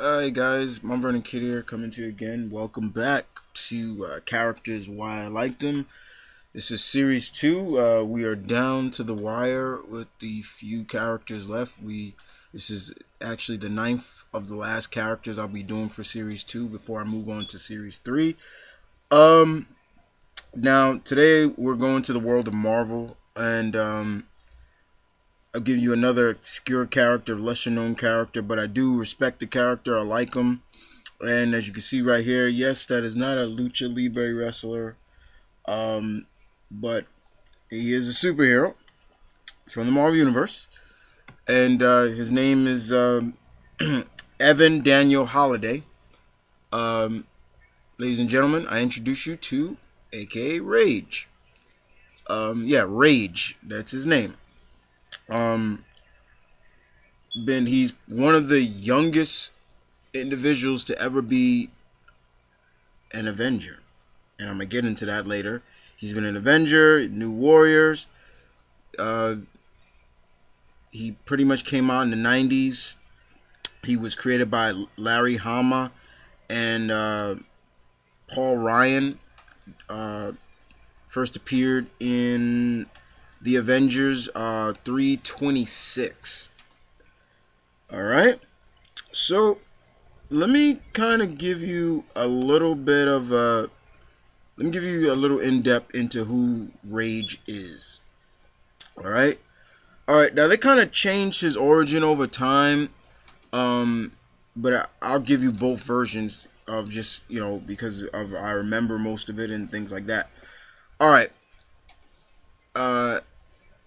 Hi guys, M.V.K here, coming to you again. Welcome back to Characters Why I Like Them. This is Series 2. We are down to the wire with the few characters left. This is actually the ninth of the last characters I'll be doing for Series 2 before I move on to Series 3. Um, Now, today we're going to the world of Marvel, and I'll give you another obscure character, lesser known character, but I do respect the character. I like him. And as you can see right here, yes, that is not a lucha libre wrestler, um, but he is a superhero from the Marvel Universe, and his name is Evan Daniel Haliday. Um, Ladies and gentlemen, I introduce you to AKA Rage. Yeah, Rage. That's his name. Um, he's one of the youngest individuals to ever be an Avenger, and I'm gonna get into that later. He's been an Avenger, New Warriors. Uh, he pretty much came out in the 90s. He was created by Larry Hama and Paul Ryan. Uh, First appeared in the Avengers 326. All right. So let me kind of give you a little bit of let me give you a little in depth into who Rage is. All right. All right. Now they kind of changed his origin over time. But I'll give you both versions of just because of I remember most of it and things like that. All right. Uh,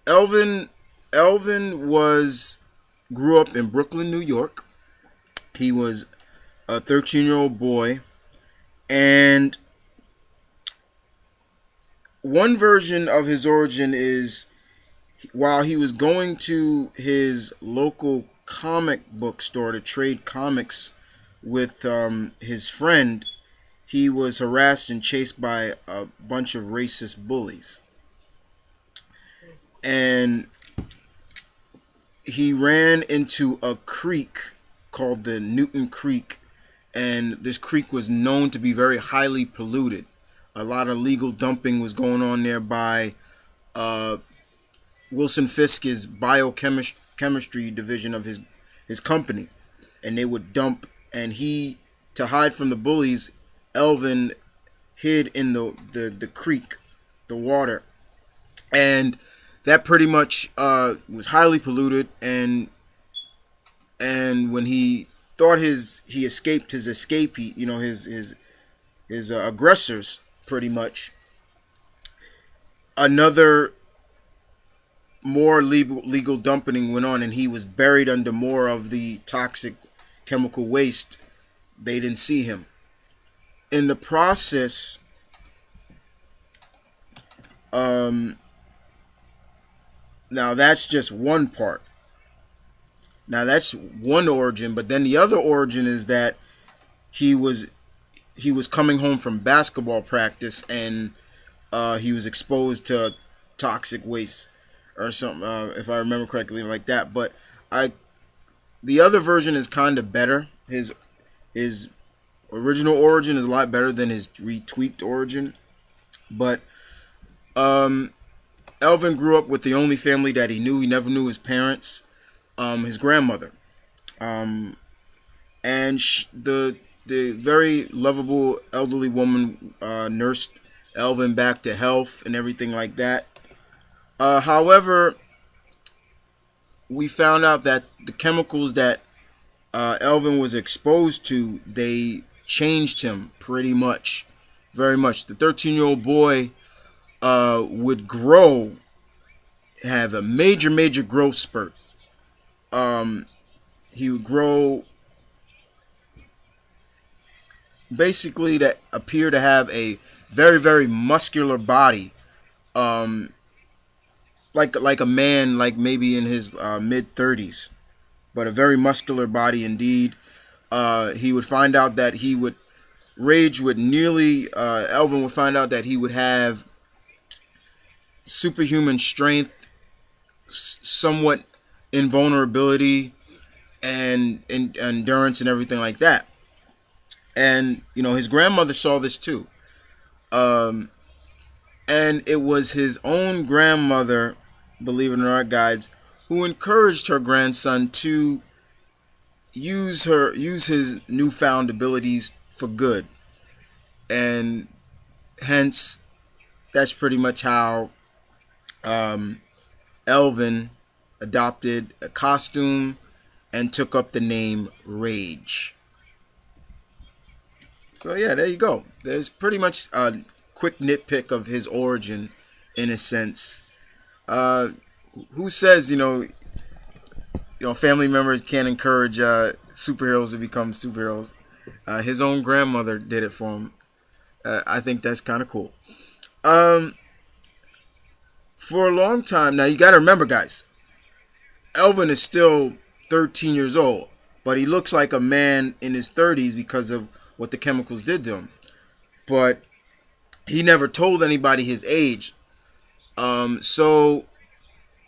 Elvin Elvin was grew up in Brooklyn, New York. He was a 13-year-old boy, and one version of his origin is while he was going to his local comic book store to trade comics with his friend, he was harassed and chased by a bunch of racist bullies. And he ran into a creek called the Newton Creek, and this creek was known to be very highly polluted. A lot of legal dumping was going on there by uh, Wilson Fisk's biochemistry division of his company, and they would dump. And he, to hide from the bullies, Elvin hid in the creek, the water, and that pretty much was highly polluted. And when he thought he escaped his escape, his aggressors, pretty much another more legal dumping went on, and he was buried under more of the toxic chemical waste. They didn't see him in the process. um Now that's just one part. Now that's one origin, but then the other origin is that he was he was coming home from basketball practice, and he was exposed to toxic waste or something, if I remember correctly, like that. But I the other version is kind of better. His original origin is a lot better than his retweaked origin. But um, Elvin grew up with the only family that he knew. He never knew his parents, his grandmother, um, and the very lovable elderly woman nursed Elvin back to health and everything like that. However, we found out that the chemicals that Elvin was exposed to, they changed him pretty much, very much. The 13-year-old boy would have a major growth spurt. Um, he would grow basically to appear to have a very muscular body, um, like a man, like maybe in his mid 30s, but a very muscular body indeed. He would find out that he would Rage would nearly Elvin would find out that he would have superhuman strength, somewhat invulnerability, and endurance and everything like that. And his grandmother saw this too. Um, and it was his own grandmother, believe it or not, guys, who encouraged her grandson to use his newfound abilities for good. And hence, that's pretty much how um, Elvin adopted a costume and took up the name Rage. So yeah, there you go. There's pretty much a quick nitpick of his origin, in a sense. Uh, who says family members can't encourage superheroes to become superheroes? His own grandmother did it for him. I think that's kind of cool. Um, for a long time now, you got to remember, guys. Elvin is still 13 years old, but he looks like a man in his 30s because of what the chemicals did to him. But he never told anybody his age. So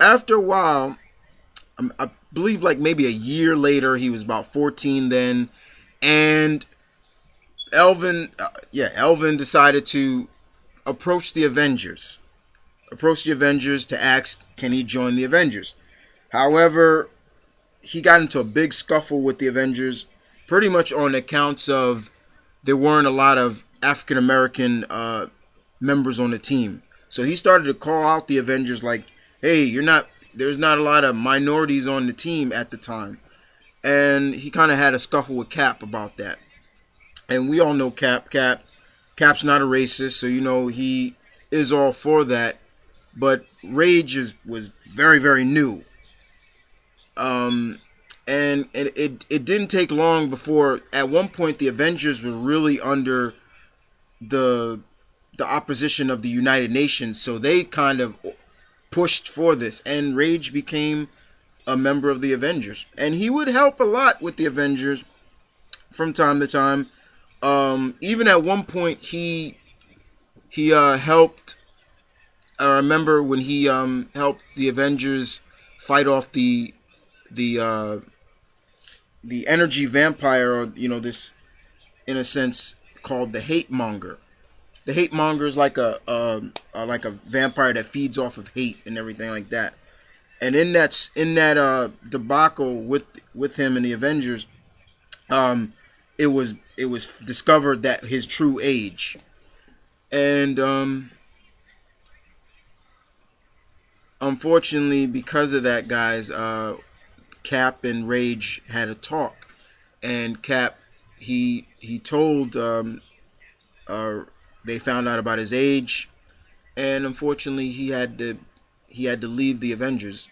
after a while, I believe like maybe a year later, he was about 14 then, and Elvin decided to approach the Avengers. Approach the Avengers to ask, can he join the Avengers? However, he got into a big scuffle with the Avengers, pretty much on accounts of there weren't a lot of African American members on the team. So he started to call out the Avengers like, "Hey, you're not. There's not a lot of minorities on the team at the time." And he kind of had a scuffle with Cap about that. And we all know Cap. Cap's not a racist, so he is all for that. But Rage was very very new. Um, and it didn't take long before at one point the Avengers were really under the the opposition of the United Nations, so they kind of pushed for this, and Rage became a member of the Avengers, and he would help a lot with the Avengers from time to time. Even at one point, he helped. I remember when he helped the Avengers fight off the uh, the energy vampire, or this in a sense called the hate monger. The hate monger is like a vampire that feeds off of hate and everything like that. And in that debacle with him and the Avengers, um, it was discovered that his true age, and unfortunately because of that, guys, Cap and Rage had a talk, and Cap he told uh, they found out about his age, and unfortunately he had to leave the Avengers.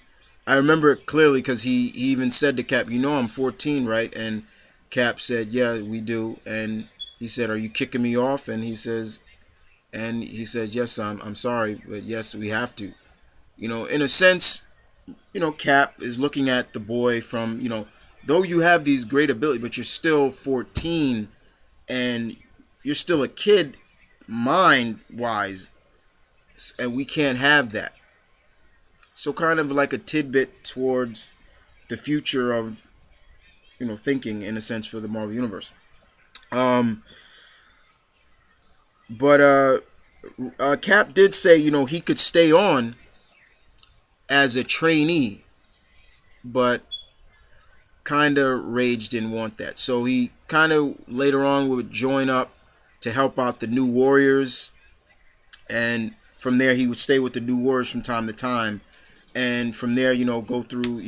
I remember it clearly because he even said to Cap, I'm 14, right? And Cap said, yeah, we do. And he said, are you kicking me off? And he says, yes, I'm sorry, but yes, we have to. In a sense, Cap is looking at the boy from, though you have these great abilities, but you're still 14, and you're still a kid mind wise, and we can't have that. So kind of like a tidbit towards the future of thinking, in a sense, for the Marvel universe. Um, but Cap did say he could stay on as a trainee, but kind of Rage didn't want that. So he kind of later on would join up to help out the New Warriors, and from there he would stay with the New Warriors from time to time, and from there go through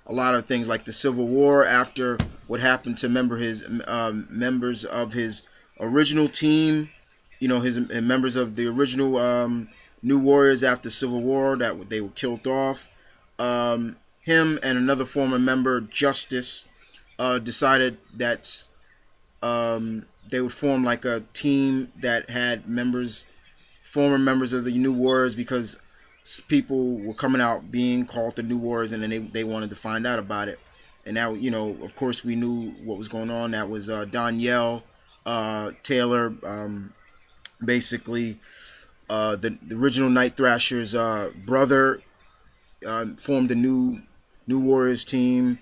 a lot of things like the Civil War after what happened to members of his original team, his members of the original New Warriors after Civil War that they were killed off. Him and another former member, Justice, decided that they would form like a team that had former members of the New Warriors, because people were coming out being called the New Warriors, and then they wanted to find out about it. And now, of course, we knew what was going on. That was Danielle Taylor, basically the original Night Thrasher's brother, formed the New Warriors team.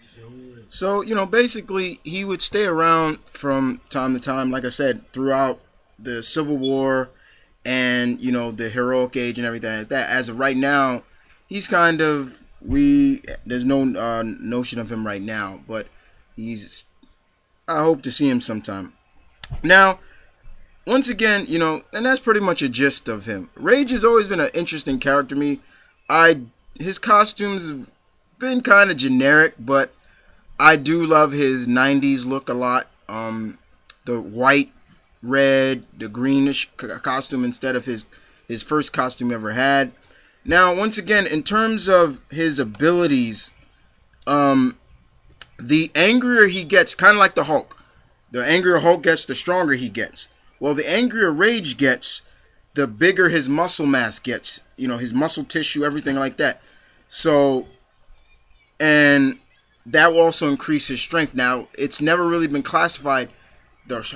So, basically, he would stay around from time to time, like I said, throughout the Civil War and, the heroic age and everything like that. As of right now, he's kind of, there's no notion of him right now, but I hope to see him sometime. Now, once again, and that's pretty much a gist of him. Rage has always been an interesting character to me. His costumes have been kind of generic, but I do love his '90s look a lot. The white, red, the greenish costume instead of his first costume he ever had. Now, once again, in terms of his abilities, the angrier he gets, kind of like the Hulk. The angrier Hulk gets, the stronger he gets. Well, the angrier Rage gets, the bigger his muscle mass gets. His muscle tissue, everything like that. So, and that will also increase his strength. Now, it's never really been classified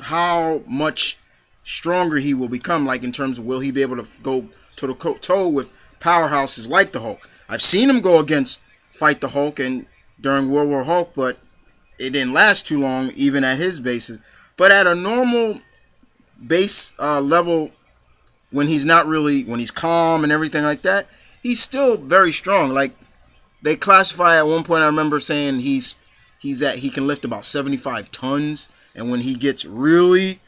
how much stronger he will become, like in terms of will he be able to go toe with powerhouses like the Hulk. I've seen him fight the Hulk and during World War Hulk, but it didn't last too long, even at his bases. But at a normal base level, when he's calm and everything like that, he's still very strong. Like they classify at one point, I remember saying he can lift about 75 tons, and when he gets really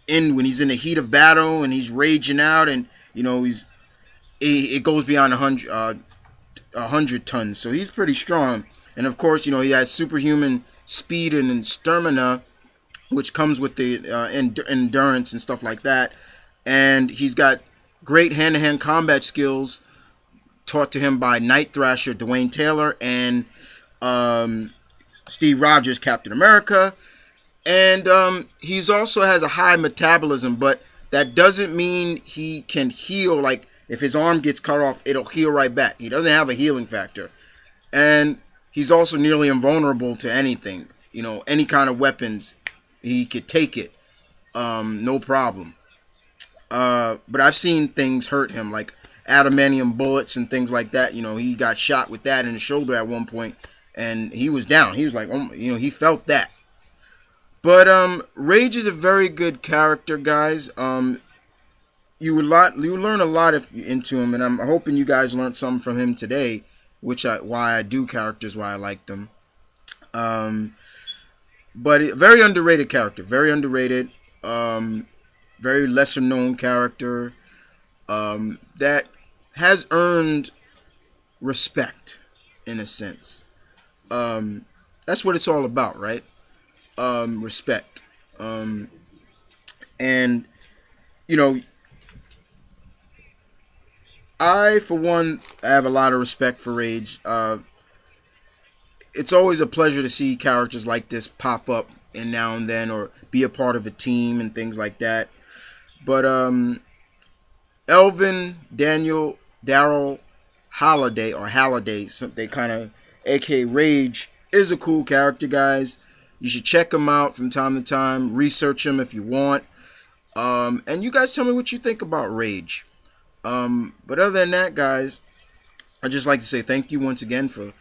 when he's in the heat of battle and he's raging out, and it goes beyond 100 tons. So he's pretty strong, and of course, he has superhuman speed and stamina, which comes with the endurance and stuff like that. And he's got great hand-to-hand combat skills taught to him by Night Thrasher, Dwayne Taylor, and Steve Rogers, Captain America. And he's also has a high metabolism, but that doesn't mean he can heal. Like if his arm gets cut off, it'll heal right back. He doesn't have a healing factor. And he's also nearly invulnerable to anything. Any kind of weapons, he could take it, no problem. But I've seen things hurt him, like adamantium bullets and things like that. He got shot with that in the shoulder at one point, and he was down. He was like, he felt that. But Rage is a very good character, guys. You would learn a lot if you're into him, and I'm hoping you guys learned something from him today, why I do characters, why I like them. But very underrated character, very underrated. Very lesser known character that has earned respect in a sense. That's what it's all about, right? Respect. And I, for one, have a lot of respect for Rage. It's always a pleasure to see characters like this pop up and now and then, or be a part of a team and things like that. But Elvin Daryl Haliday, or Haliday, so they kind of, aka Rage, is a cool character, guys. You should check him out from time to time. Research him if you want. And you guys tell me what you think about Rage. But other than that, guys, I'd just like to say thank you once again for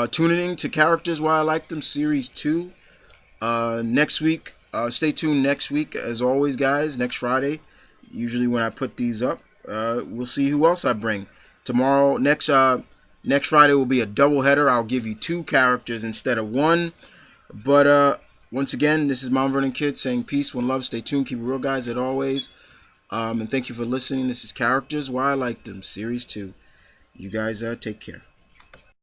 tuning in to Characters Why I Like Them Series 2. Next week, stay tuned next week, as always, guys. Next Friday, usually when I put these up, we'll see who else I bring. Tomorrow, next Friday will be a doubleheader. I'll give you 2 characters instead of 1. But once again, this is Mount Vernon Kid saying peace, one love. Stay tuned, keep it real, guys, as always. And thank you for listening. This is Characters Why I Like Them Series 2. You guys take care.